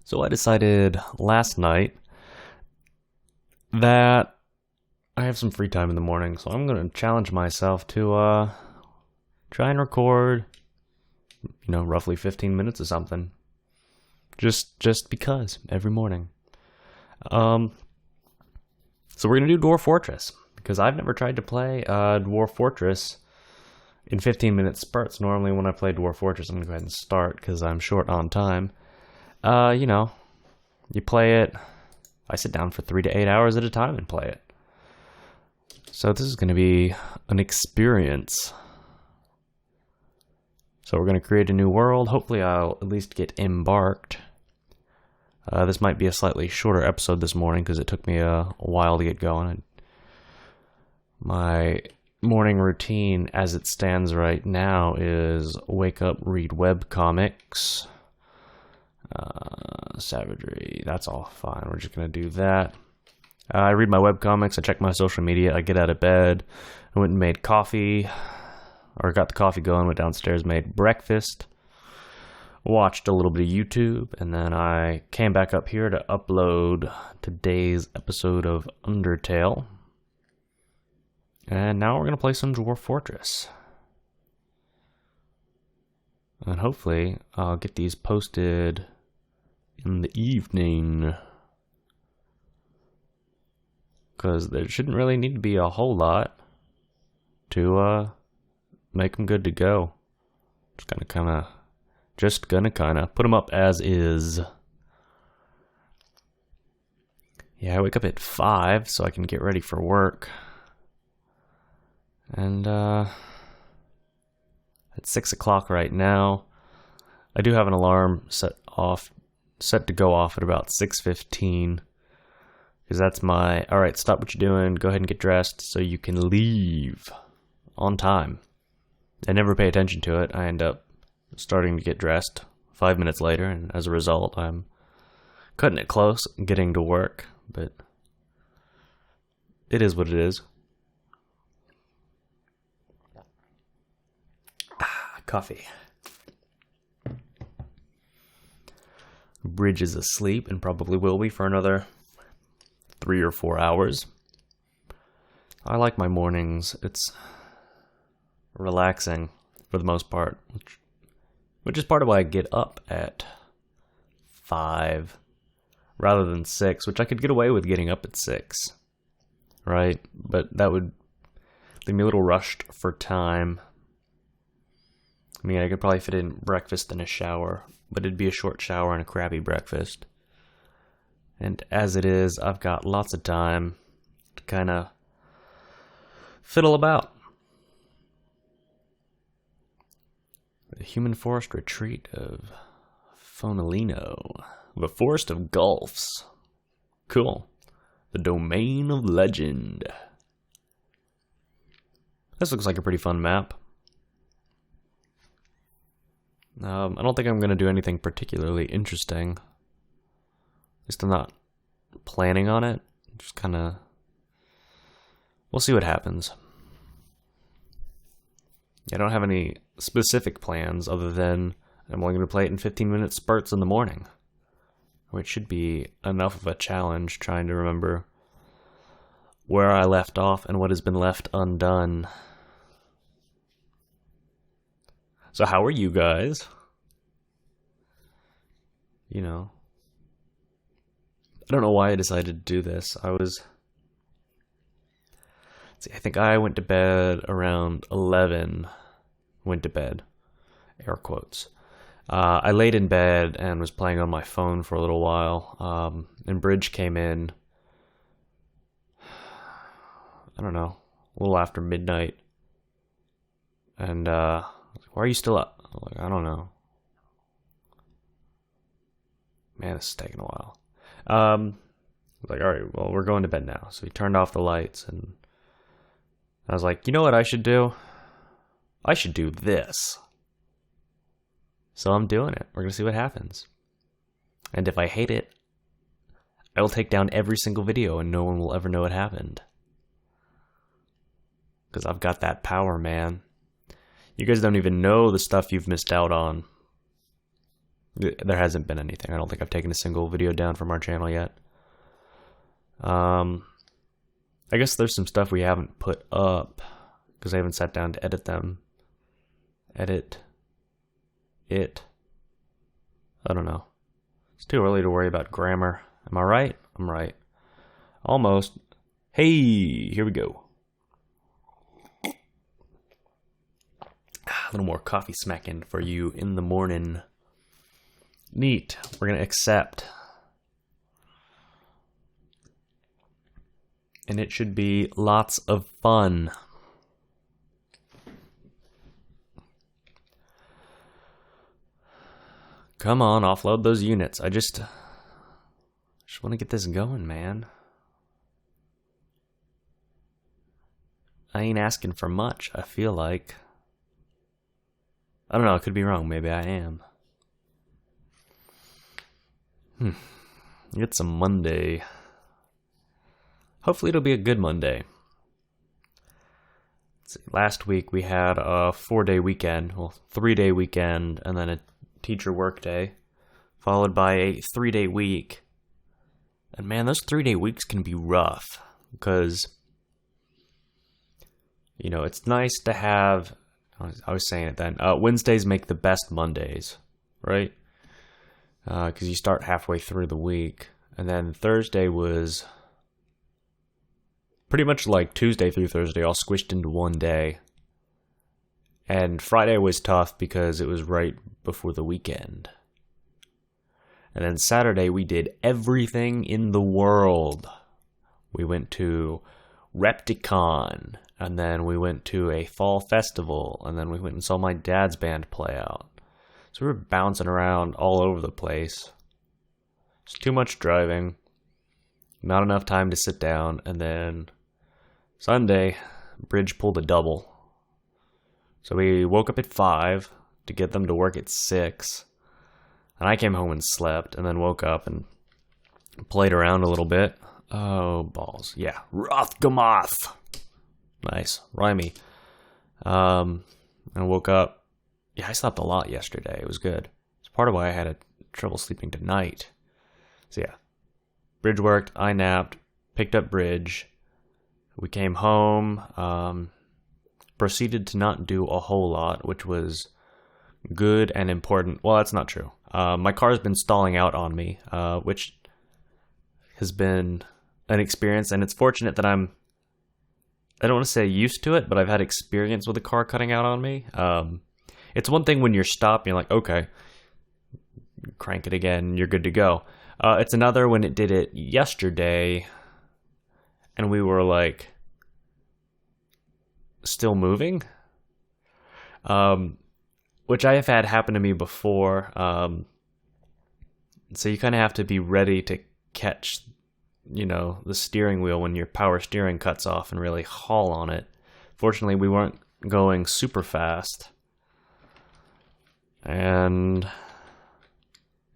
So I decided last night that I have some free time in the morning, so I'm going to challenge myself to try and record, roughly 15 minutes or something. Just because every morning. So we're going to do Dwarf Fortress because I've never tried to play Dwarf Fortress in 15-minute spurts. Normally when I play Dwarf Fortress, I'm going to go ahead and start because I'm short on time. You play it. I sit down for 3 to 8 hours at a time and play it. So this is going to be an experience. So we're going to create a new world. Hopefully I'll at least get embarked. This might be a slightly shorter episode this morning because it took me a while to get going. My morning routine as it stands right now is wake up, read webcomics. Savagery, that's all fine. We're just going to do that. I read my webcomics, I check my social media, I get out of bed, I went and made coffee, or got the coffee going, went downstairs, made breakfast, watched a little bit of YouTube, and then I came back up here to upload today's episode of Undertale. And now we're going to play some Dwarf Fortress. And hopefully I'll get these posted in the evening. Because there shouldn't really need to be a whole lot to make them good to go. Just gonna put them up as is. Yeah, I wake up at 5 so I can get ready for work. And it's 6 o'clock right now. I do have an alarm set to go off at about 6:15. Because that's my, alright, stop what you're doing, go ahead and get dressed so you can leave on time. I never pay attention to it. I end up starting to get dressed 5 minutes later, and as a result, I'm cutting it close, getting to work, but it is what it is. Coffee. Bridge is asleep and probably will be for another 3 or 4 hours. I like my mornings. It's relaxing for the most part, which is part of why I get up at 5 rather than 6, which I could get away with getting up at 6, right? But that would leave me a little rushed for time. I mean, I could probably fit in breakfast and a shower, but it'd be a short shower and a crappy breakfast. And as it is, I've got lots of time to kind of fiddle about. The Human Forest Retreat of Fonolino. The Forest of Gulfs. Cool. The Domain of Legend. This looks like a pretty fun map. I don't think I'm going to do anything particularly interesting. At least I'm not planning on it. Just kind of... We'll see what happens. I don't have any specific plans other than I'm only going to play it in 15-minute spurts in the morning. Which should be enough of a challenge trying to remember where I left off and what has been left undone. So how are you guys? I don't know why I decided to do this. I think I went to bed around 11. Went to bed. Air quotes. I laid in bed and was playing on my phone for a little while. And Bridge came in, I don't know, a little after midnight. And, why are you still up? I'm like, I don't know. Man, this is taking a while. I was like, alright, well, we're going to bed now. So he turned off the lights, and I was like, you know what I should do? I should do this. So I'm doing it. We're going to see what happens. And if I hate it, I will take down every single video and no one will ever know it happened. Because I've got that power, man. You guys don't even know the stuff you've missed out on. There hasn't been anything. I don't think I've taken a single video down from our channel yet. I guess there's some stuff we haven't put up because I haven't sat down to edit them. Edit it. I don't know. It's too early to worry about grammar. Am I right? I'm right. Almost. Hey, here we go. A little more coffee smacking for you in the morning. Neat. We're going to accept. And it should be lots of fun. Come on, offload those units. I just want to get this going, man. I ain't asking for much, I feel like. I don't know, I could be wrong. Maybe I am. It's a Monday. Hopefully it'll be a good Monday. Let's see, last week we had a 4-day weekend. Well, 3-day weekend, and then a teacher work day, followed by a 3-day week. And man, those 3-day weeks can be rough because, you know, it's nice to have, I was saying it then, Wednesdays make the best Mondays, right? Because you start halfway through the week. And then Thursday was pretty much like Tuesday through Thursday, all squished into one day. And Friday was tough because it was right before the weekend. And then Saturday we did everything in the world. We went to Repticon, and then we went to a fall festival, and then we went and saw my dad's band play out. So we were bouncing around all over the place. It's too much driving, not enough time to sit down, and then Sunday, Bridge pulled a double. So we woke up at 5 to get them to work at 6. And I came home and slept, and then woke up and played around a little bit. Oh, balls. Yeah. Rothgamoth. Nice. Rhymey. And woke up. Yeah, I slept a lot yesterday. It was good. It's part of why I had trouble sleeping tonight. So yeah. Bridge worked. I napped. Picked up Bridge. We came home. Proceeded to not do a whole lot, which was good and important. Well, that's not true. My car's been stalling out on me, which has been an experience, and it's fortunate that I don't want to say used to it, but I've had experience with a car cutting out on me. It's one thing when you're stopped, you're like, okay, crank it again, you're good to go. It's another when it did it yesterday, and we were like, still moving, which I have had happen to me before. So you kind of have to be ready to catch, you know, the steering wheel when your power steering cuts off and really haul on it. Fortunately, we weren't going super fast, and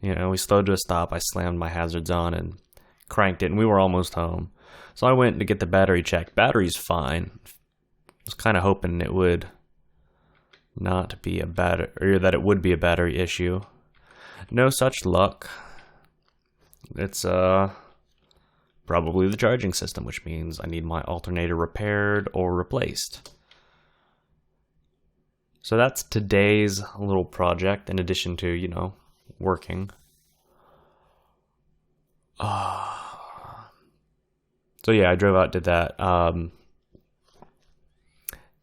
you know, we slowed to a stop. I slammed my hazards on and cranked it, and we were almost home. So I went to get the battery checked. Battery's fine. I was kind of hoping it would not be a battery, or that it would be a battery issue. No such luck. It's probably the charging system, which means I need my alternator repaired or replaced. So that's today's little project, in addition to, you know, working. So yeah, I drove out, did that.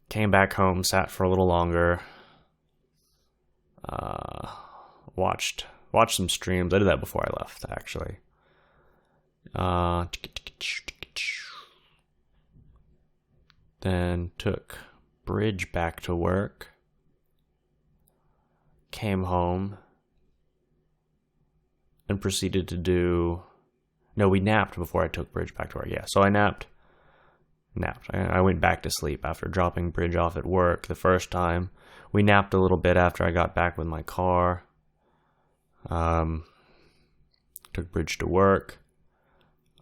Came back home, sat for a little longer. Watched some streams. I did that before I left, actually. Then took Bridge back to work. Came home. And proceeded to do... No, we napped before I took Bridge back to work. Yeah, so I napped. I went back to sleep after dropping Bridge off at work the first time. We napped a little bit after I got back with my car. Took Bridge to work.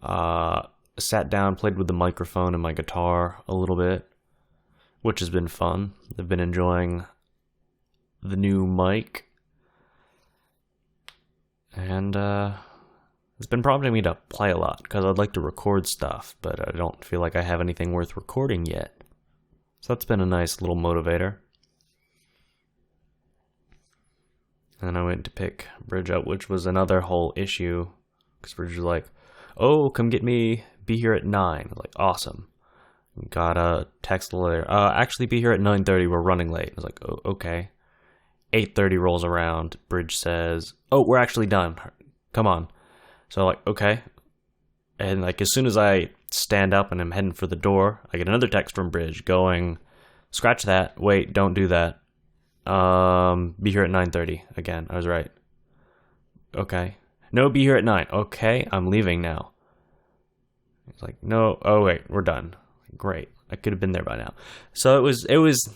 Sat down, played with the microphone and my guitar a little bit, which has been fun. I've been enjoying the new mic. And it's been prompting me to play a lot because I'd like to record stuff, but I don't feel like I have anything worth recording yet. So that's been a nice little motivator. And I went to pick Bridge up, which was another whole issue. Because Bridge was like, oh, come get me, be here at 9. I was like, awesome. Got a text later, actually be here at 9:30, we're running late. I was like, oh, okay. 8:30 rolls around, Bridge says, oh, we're actually done. Come on. So I'm like, okay. And like as soon as I stand up and I'm heading for the door, I get another text from Bridge going, scratch that, wait, don't do that. Be here at 9:30 again. I was right. Okay. No, be here at 9. Okay, I'm leaving now. It's like, no, oh wait, we're done. Great. I could have been there by now. So it was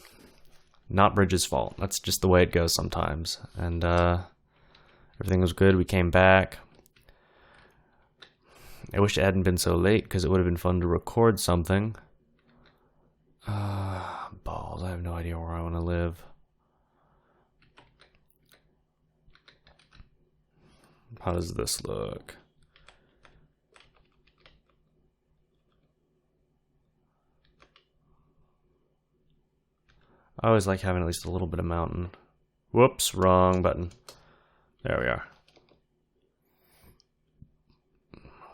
not Bridge's fault. That's just the way it goes sometimes. And everything was good. We came back. I wish it hadn't been so late because it would have been fun to record something. Balls. I have no idea where I want to live. How does this look? I always like having at least a little bit of mountain. Whoops, wrong button. There we are.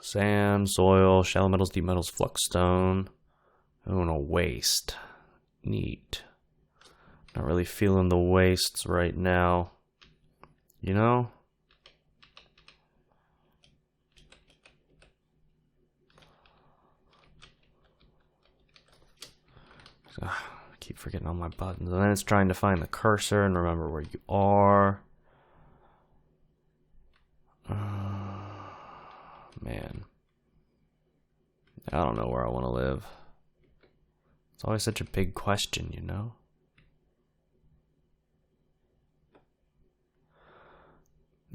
Sand, soil, shallow metals, deep metals, flux stone. Oh, no, waste. Neat. Not really feeling the wastes right now. You know? I keep forgetting all my buttons. And then it's trying to find the cursor and remember where you are. Man. I don't know where I want to live. It's always such a big question, you know?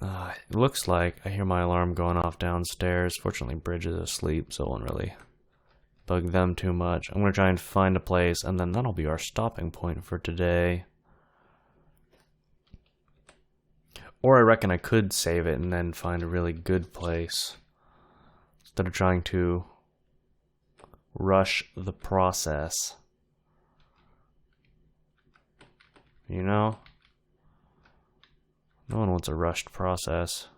It looks like I hear my alarm going off downstairs. Fortunately, Bridge is asleep, so it won't really bug them too much. I'm going to try and find a place, and then that'll be our stopping point for today. Or I reckon I could save it and then find a really good place instead of trying to rush the process. You know? No one wants a rushed process.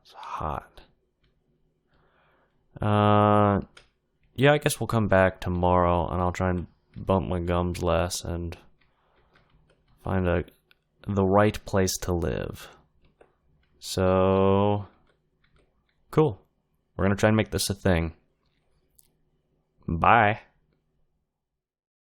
It's hot. Yeah, I guess we'll come back tomorrow and I'll try and bump my gums less and find the right place to live. So, cool. We're gonna try and make this a thing. Bye.